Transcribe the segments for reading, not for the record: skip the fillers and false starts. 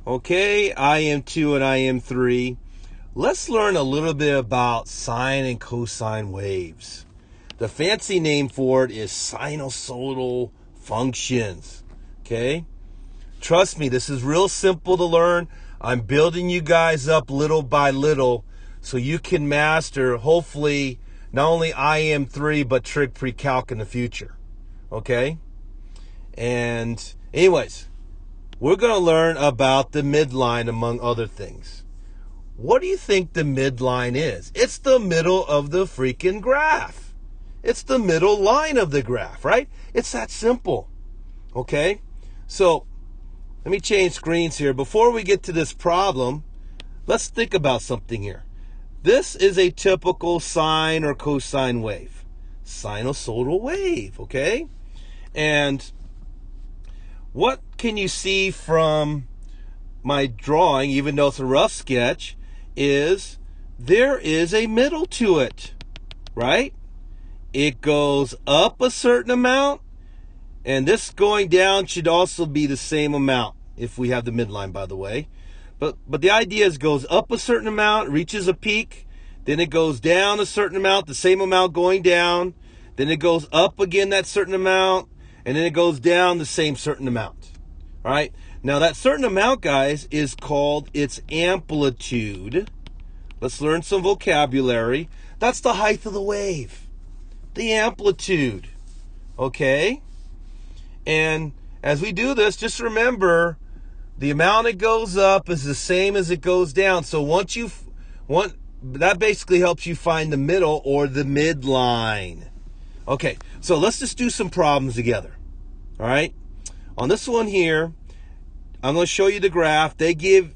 Okay, IM2 and IM3. Let's learn a little bit about sine and cosine waves. The fancy name for it is sinusoidal functions. Okay? Trust me, this is real simple to learn. I'm building you guys up little by little so you can master, hopefully, not only IM3 but trig pre-calc in the future. Okay? And anyways, we're going to learn about the midline among other things. What do you think the midline is? It's the middle of the freaking graph. It's the middle line of the graph, right? It's that simple. Okay? So, let me change screens here. Before we get to this problem, let's think about something here. This is a typical sine or cosine wave. Sinusoidal wave, okay? And what can you see from my drawing, even though it's a rough sketch, is there is a middle to it, right? It goes up a certain amount, and this going down should also be the same amount if we have the midline, by the way. But the idea is it goes up a certain amount, reaches a peak, then it goes down a certain amount, the same amount going down, then it goes up again that certain amount, and then it goes down the same certain amount. All right? Now that certain amount, guys, is called its amplitude. Let's learn some vocabulary. That's the height of the wave. The amplitude. Okay? And as we do this, just remember the amount it goes up is the same as it goes down. So that basically helps you find the middle or the midline. Okay, so let's just do some problems together. All right? On this one here, I'm going to show you the graph. They gave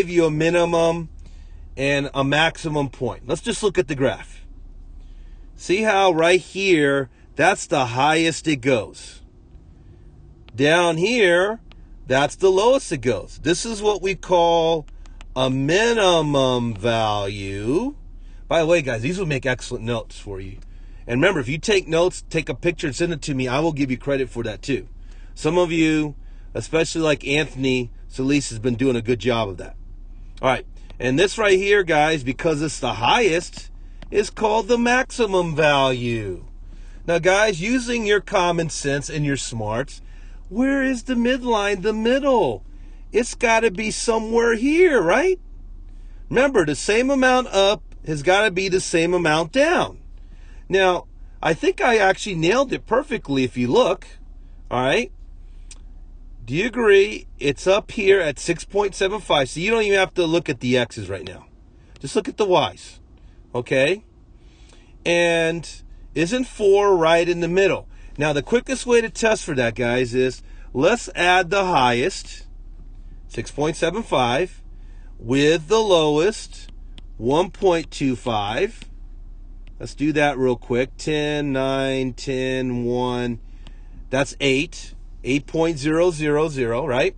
you a minimum and a maximum point. Let's just look at the graph. See how right here, that's the highest it goes. Down here, that's the lowest it goes. This is what we call a minimum value. By the way, guys, these will make excellent notes for you. And remember, if you take notes, take a picture and send it to me, I will give you credit for that too. Some of you, especially like Anthony Solis, has been doing a good job of that. All right, and this right here, guys, because it's the highest, is called the maximum value. Now, guys, using your common sense and your smarts, where is the midline, the middle? It's got to be somewhere here, right? Remember, the same amount up has got to be the same amount down. Now, I think I actually nailed it perfectly if you look. All right? Do you agree? It's up here at 6.75. So you don't even have to look at the x's right now. Just look at the y's. Okay? And isn't 4 right in the middle? Now, the quickest way to test for that, guys, is let's add the highest, 6.75, with the lowest, 1.25. Let's do that real quick. 10, 9, 10, 1. That's 8. 8.000, right?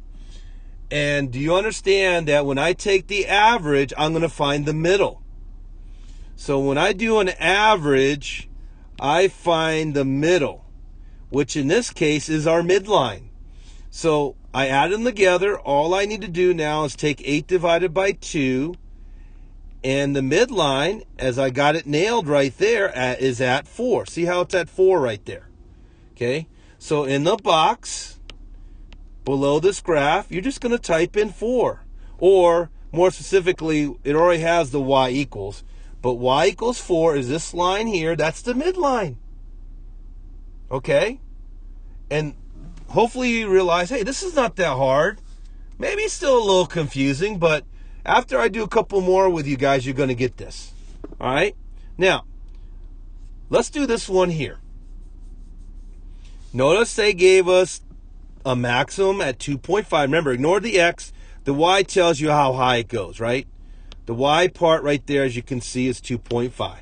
And do you understand that when I take the average, I'm going to find the middle? So when I do an average, I find the middle, which in this case is our midline. So I add them together. All I need to do now is take 8 divided by 2. And the midline, as I got it nailed right there, is at 4. See how it's at 4 right there? Okay? So in the box below this graph, you're just going to type in 4. Or, more specifically, it already has the y equals. But y equals 4 is this line here. That's the midline. Okay? And hopefully you realize, hey, this is not that hard. Maybe it's still a little confusing, but after I do a couple more with you guys, you're going to get this. All right? Now, let's do this one here. Notice they gave us a maximum at 2.5. Remember, ignore the x. The y tells you how high it goes, right? The y part right there, as you can see, is 2.5.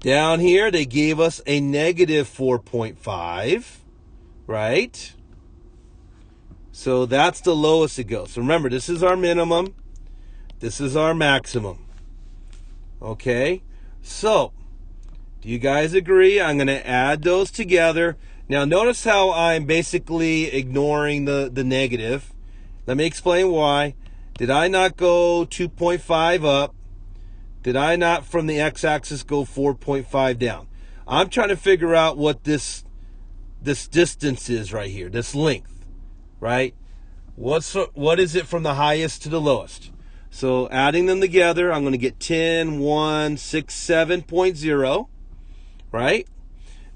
Down here, they gave us a negative 4.5, right? So that's the lowest it goes. So remember, this is our minimum. This is our maximum. Okay? So, do you guys agree? I'm going to add those together. Now, notice how I'm basically ignoring the negative. Let me explain why. Did I not go 2.5 up? Did I not from the x-axis go 4.5 down? I'm trying to figure out what this distance is right here, this length, right? What is it from the highest to the lowest? So adding them together, I'm going to get 10,167.0, right?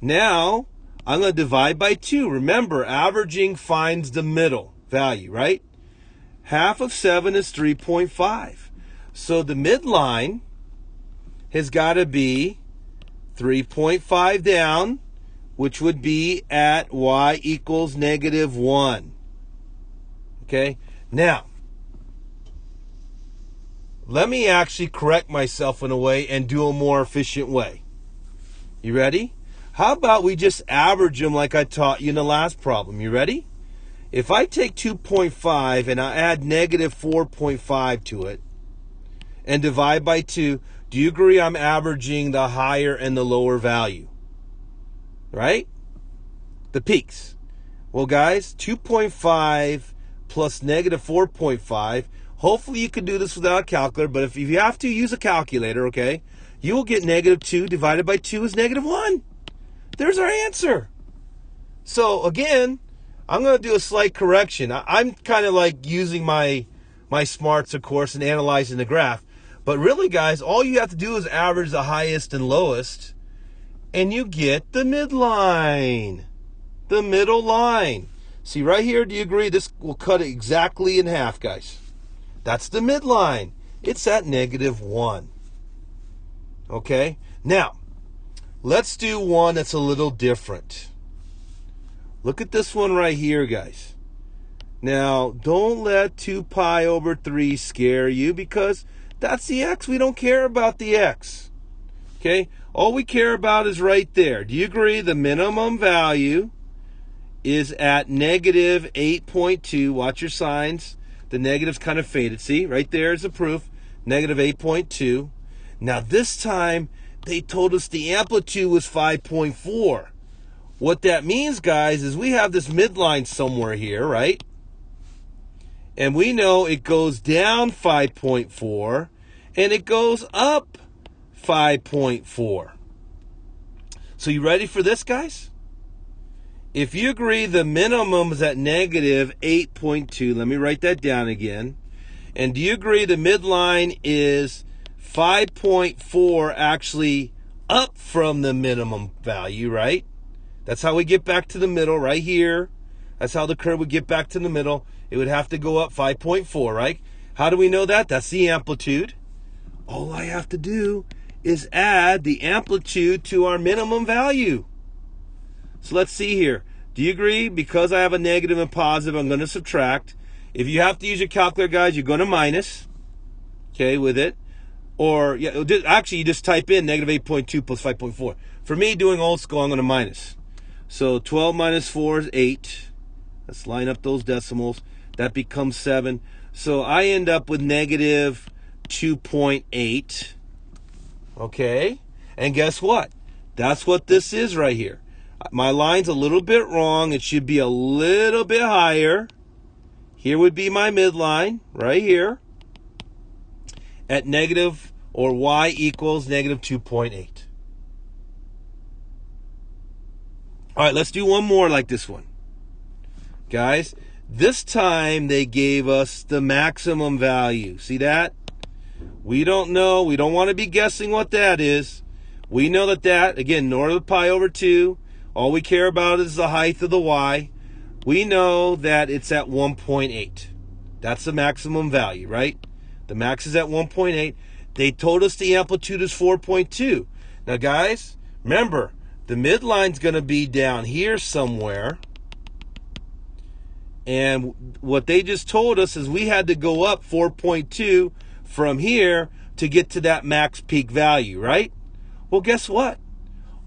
Now, I'm going to divide by 2. Remember, averaging finds the middle value, right? Half of 7 is 3.5. So the midline has got to be 3.5 down, which would be at y equals -1. Okay? Now, let me actually correct myself in a way and do a more efficient way. You ready? How about we just average them like I taught you in the last problem? You ready? If I take 2.5 and I add -4.5 to it and divide by 2, do you agree I'm averaging the higher and the lower value? Right? The peaks. Well, guys, 2.5 plus -4.5. Hopefully you can do this without a calculator, but if you have to, use a calculator, okay? You will get -2 divided by 2 is -1. There's our answer. So, again, I'm going to do a slight correction. I'm kind of like using my smarts, of course, and analyzing the graph. But really, guys, all you have to do is average the highest and lowest, and you get the midline, the middle line. See right here, do you agree? This will cut it exactly in half, guys. That's the midline. It's at -1. Okay? Now, let's do one that's a little different. Look at this one right here, guys. Now, don't let 2 pi over 3 scare you, because that's the x. We don't care about the x. Okay? All we care about is right there. Do you agree the minimum value is at -8.2? Watch your signs. The negative's kind of faded. See? Right there is the proof. -8.2. Now, this time, they told us the amplitude was 5.4. What that means, guys, is we have this midline somewhere here, right? And we know it goes down 5.4 and it goes up 5.4. So you ready for this, guys? If you agree the minimum is at -8.2, let me write that down again. And do you agree the midline is 5.4 actually up from the minimum value, right? That's how we get back to the middle right here. That's how the curve would get back to the middle. It would have to go up 5.4, right? How do we know that? That's the amplitude. All I have to do is add the amplitude to our minimum value. So let's see here. Do you agree? Because I have a negative and positive, I'm going to subtract. If you have to use your calculator, guys, you're going to minus, okay, with it. Or, yeah, actually, you just type in -8.2 plus 5.4. For me, doing old school, I'm going to minus. So 12 minus 4 is 8. Let's line up those decimals. That becomes 7. So I end up with -2.8. Okay? And guess what? That's what this is right here. My line's a little bit wrong. It should be a little bit higher. Here would be my midline, right here, at negative, or y equals -2.8. All right, let's do one more like this one. Guys, this time they gave us the maximum value. See that? We don't know. We don't want to be guessing what that is. We know that, again, north of pi over 2, all we care about is the height of the y. We know that it's at 1.8. That's the maximum value, right? The max is at 1.8. They told us the amplitude is 4.2. Now, guys, remember, the midline's going to be down here somewhere. And what they just told us is we had to go up 4.2 from here to get to that max peak value, right? Well, guess what?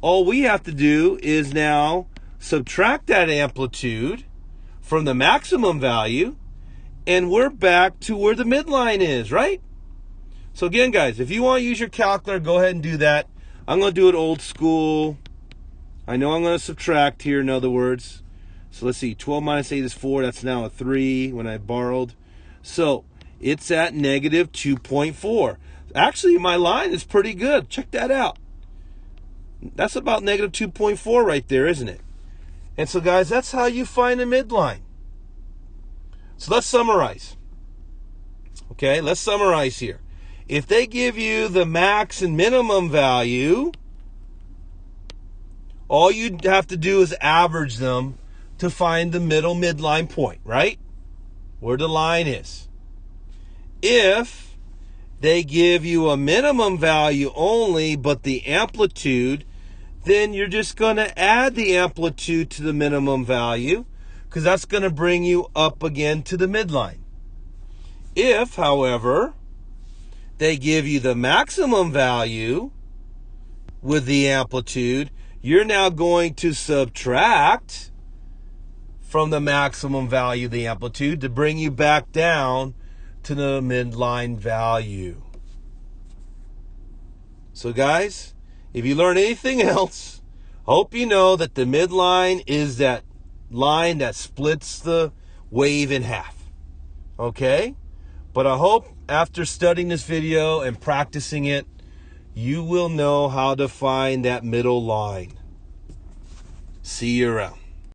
All we have to do is now subtract that amplitude from the maximum value, and we're back to where the midline is, right? So again, guys, if you want to use your calculator, go ahead and do that. I'm going to do it old school. I know I'm going to subtract here, in other words. So let's see, 12 minus 8 is 4. That's now a 3 when I borrowed. So it's at negative 2.4. Actually, my line is pretty good. Check that out. That's about negative 2.4 right there, isn't it? And so, guys, that's how you find a midline. So let's summarize. Okay, let's summarize here. If they give you the max and minimum value, all you have to do is average them to find the middle midline point, right? Where the line is. If they give you a minimum value only, but the amplitude, then you're just going to add the amplitude to the minimum value, because that's going to bring you up again to the midline. If, however, they give you the maximum value with the amplitude, you're now going to subtract from the maximum value of the amplitude to bring you back down to the midline value. So guys, if you learn anything else, hope you know that the midline is that line that splits the wave in half. Okay? But I hope after studying this video and practicing it, you will know how to find that middle line. See you around.